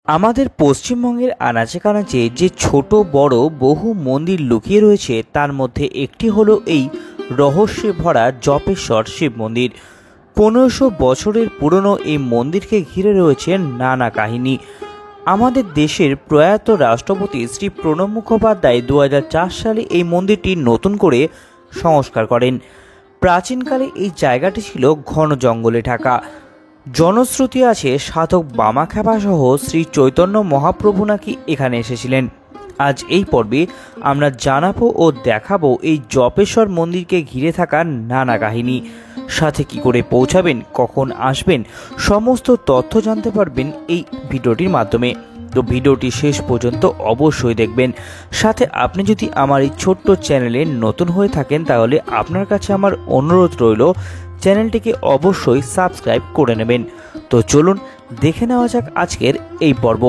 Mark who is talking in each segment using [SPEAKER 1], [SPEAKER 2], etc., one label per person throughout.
[SPEAKER 1] আমাদের পশ্চিমবঙ্গের আনাচে কানাচে যে ছোট বড় বহু মন্দির লুকিয়ে রয়েছে তার মধ্যে একটি হলো এই রহস্যে ভরা জপেশ্বর শিব মন্দির। 1500 বছরের পুরনো এই মন্দিরকে ঘিরে রয়েছে নানা কাহিনী। আমাদের দেশের প্রয়াত রাষ্ট্রপতি শ্রী প্রণব মুখোপাধ্যায় 2004 সালে এই মন্দিরটি নতুন করে সংস্কার করেন। প্রাচীনকালে এই জায়গাটি ছিল ঘন জঙ্গলে ঢাকা। জনশ্রুতি আছে সাধক বামাখ্যাপা সহ শ্রী চৈতন্য মহাপ্রভু নাকি এখানে এসেছিলেন। আজ এই পর্বে আমরা জানাবো ও দেখাবো এই জপেশ্বর মন্দিরকে ঘিরে থাকা নানা কাহিনী। সাথে কি করে পৌঁছাবেন, কখন আসবেন, সমস্ত তথ্য জানতে পারবেন এই ভিডিওটির মাধ্যমে। তো ভিডিওটি শেষ পর্যন্ত অবশ্যই দেখবেন। সাথে আপনি যদি আমার এই ছোট্ট চ্যানেলে নতুন হয়ে থাকেন তাহলে আপনার কাছে আমার অনুরোধ রইল চ্যানেলটিকে অবশ্যই সাবস্ক্রাইব করে নেবেন। তো চলুন দেখে নেওয়া যাক আজকের এই পর্ব।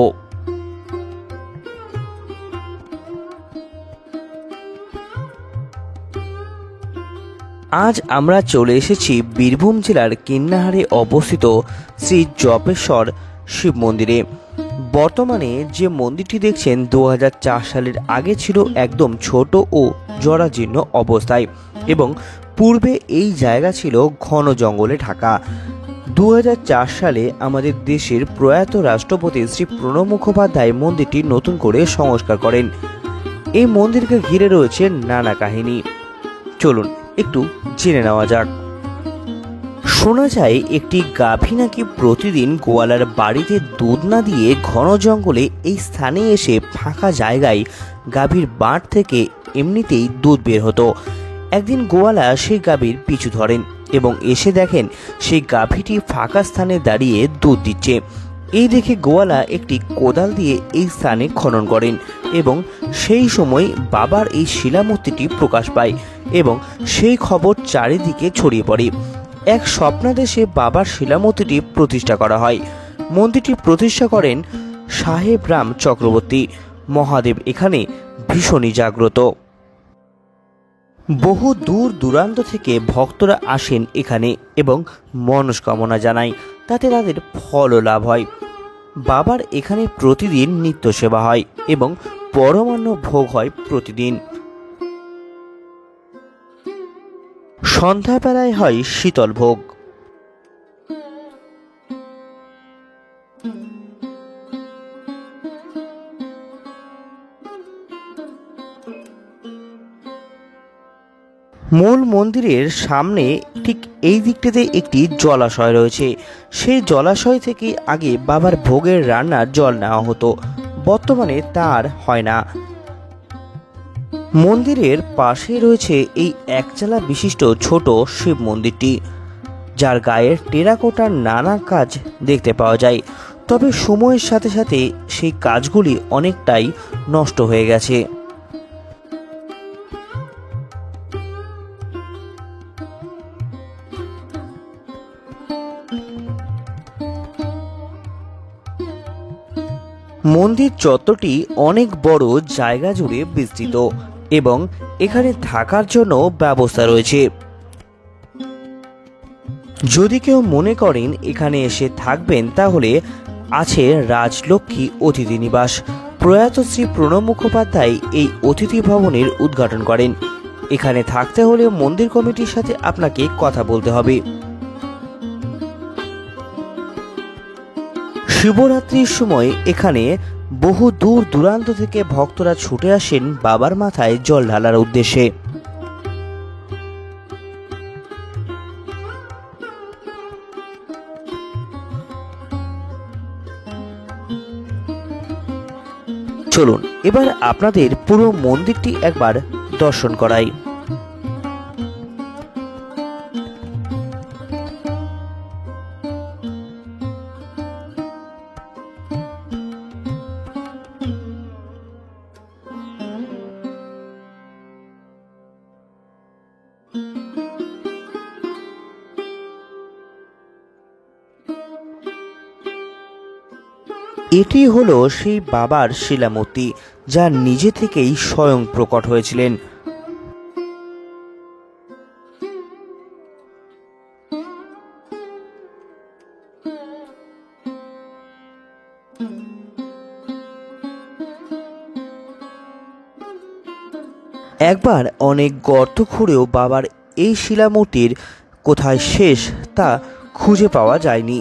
[SPEAKER 1] আজ আমরা চলে এসেছি বীরভূম জেলার কিন্নাহারে অবস্থিত শ্রী জপেশ্বর শিব মন্দিরে। বর্তমানে যে মন্দিরটি দেখছেন 2004 সালের আগে ছিল একদম ছোট ও জরাজীর্ণ অবস্থায় এবং পূর্বে এই জায়গা ছিল ঘন জঙ্গলে ঢাকা। 2004 সালে আমাদের দেশের প্রয়াত রাষ্ট্রপতি শ্রী প্রণব মুখোপাধ্যায় মন্দিরটি নতুন করে সংস্কার করেন। এই মন্দিরকে ঘিরে রয়েছে নানা কাহিনী। চলুন একটু জেনে নেওয়া যাক। শোনা যায় একটি গাভী নাকি প্রতিদিন গোয়ালার বাড়িতে দুধ না দিয়ে ঘন জঙ্গলে এই স্থানে এসে ফাঁকা জায়গায় গাভীর বাঁট থেকে এমনিতেই দুধ বের হতো। একদিন গোয়ালা সেই গাভীর পিছু ধরেন এবং এসে দেখেন সেই গাভীটি ফাঁকা স্থানে দাঁড়িয়ে দুধ দিচ্ছে। এই দেখে গোয়ালা একটি কোদাল দিয়ে এই স্থানে খনন করেন এবং সেই সময় বাবার এই শিলামূর্তিটি প্রকাশ পায় এবং সেই খবর চারিদিকে ছড়িয়ে পড়ে। এক স্বপ্নাদেশে বাবার শিলামূর্তিটি প্রতিষ্ঠা করা হয়। মন্দিরটি প্রতিষ্ঠা করেন সাহেব রাম চক্রবর্তী। মহাদেব এখানে ভীষণই জাগ্রত। বহু দূর দূরান্ত থেকে ভক্তরা আসেন এখানে এবং মনস্কামনা জানায়, তাতে তাদের ফলও লাভ হয়। বাবার এখানে প্রতিদিন নিত্য সেবা হয় এবং পরমান্ন ভোগ হয় প্রতিদিন। সন্ধ্যাবেলায় হয় শীতল ভোগ। মূল মন্দিরের সামনে ঠিক এই দিকটিতে একটি জলাশয় রয়েছে। সেই জলাশয় থেকে আগে বাবার ভোগের রান্নার জল নেওয়া হতো, বর্তমানে তার হয় না। মন্দিরের পাশে রয়েছে এই একচালা বিশিষ্ট ছোট শিব মন্দিরটি, যার গায়ের টেরাকোটার নানা কাজ দেখতে পাওয়া যায়। তবে সময়ের সাথে সাথে সেই কাজগুলি অনেকটাই নষ্ট হয়ে গেছে। মন্দির চত্বরটি অনেক বড় জায়গা জুড়ে বিস্তৃত এবং এখানে থাকার জন্য ব্যবস্থা রয়েছে। যদি কেউ মনে করেন এখানে এসে থাকবেন তাহলে আছে রাজলক্ষ্মী অতিথি নিবাস। প্রয়াত শ্রী প্রণব মুখোপাধ্যায় এই অতিথি ভবনের উদ্ঘাটন করেন। এখানে থাকতে হলে মন্দির কমিটির সাথে আপনাকে কথা বলতে হবে। শিবরাত্রির সময় এখানে বহু দূর দূরান্ত থেকে ভক্তরা ছুটে আসেন বাবার মাথায় জল ঢালার উদ্দেশ্যে। চলুন এবার আপনাদের পুরো মন্দিরটি একবার দর্শন করাই। এটি হলো সেই বাবার শিলামূর্তি, যা নিজে থেকেই স্বয়ং প্রকট হয়েছিলেন। একবার অনেক গর্ত খুঁড়েও বাবার এই শিলামূর্তির কোথায় শেষ তা খুঁজে পাওয়া যায়নি।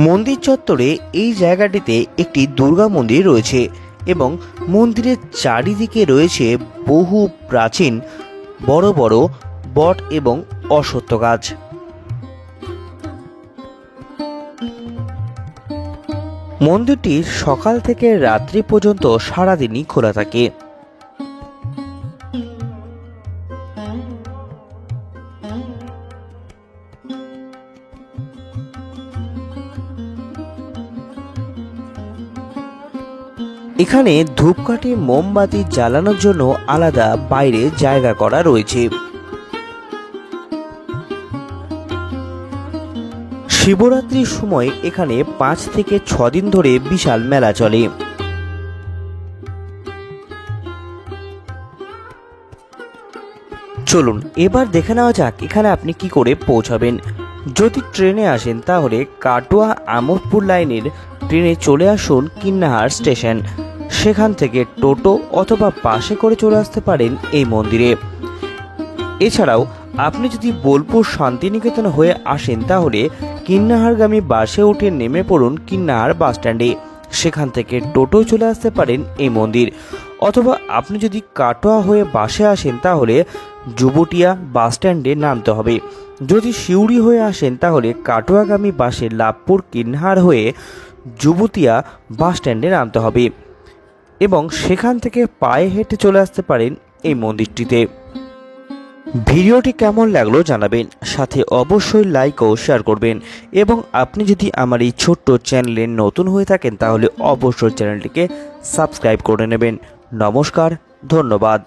[SPEAKER 1] মন্দির চত্বরে এই জায়গাটিতে একটি দুর্গা মন্দির রয়েছে এবং মন্দিরের চারিদিকে রয়েছে বহু প্রাচীন বড় বড় বট এবং অশ্বত্থ গাছ। মন্দিরটি সকাল থেকে রাত্রি পর্যন্ত সারাদিনই খোলা থাকে। এখানে ধূপকাঠি মোমবাতি জ্বালানোর জন্য আলাদা বাইরে জায়গা করা রয়েছে। শিবরাত্রির সময় এখানে 5 থেকে 6 দিন ধরে বিশাল মেলা চলে। চলুন এবার দেখে নেওয়া যাক এখানে আপনি কি করে পৌঁছাবেন। যদি ট্রেনে আসেন তাহলে কাটোয়া আমোদপুর লাইনের ট্রেনে চলে আসুন কিন্নাহার স্টেশন। সেখান থেকে টোটো অথবা বাসে করে চলে আসতে পারেন এই মন্দিরে। এছাড়াও আপনি যদি বোলপুর শান্তিনিকেতন হয়ে আসেন তাহলে কিন্নাহারগামী বাসে উঠে নেমে পড়ুন কিন্নাহার বাস স্ট্যান্ডে। সেখান থেকে টোটো চলে আসতে পারেন এই মন্দির। অথবা আপনি যদি কাটোয়া হয়ে বাসে আসেন তাহলে যুবটিয়া বাস স্ট্যান্ডে নামতে হবে। যদি সিউড়ি হয়ে আসেন তাহলে কাটোয়াগামী বাসে লাভপুর কিন্নাহার হয়ে যুবটিয়া বাস স্ট্যান্ডে নামতে হবে এবং সেখান থেকে পায়ে হেঁটে চলে আসতে পারেন এই মন্দিরটিতে। ভিডিওটি কেমন লাগলো জানাবেন, সাথে অবশ্যই লাইক ও শেয়ার করবেন এবং আপনি যদি আমার এই ছোট্ট চ্যানেলে নতুন হয়ে থাকেন তাহলে অবশ্যই চ্যানেলটিকে সাবস্ক্রাইব করে নেবেন। নমস্কার, ধন্যবাদ।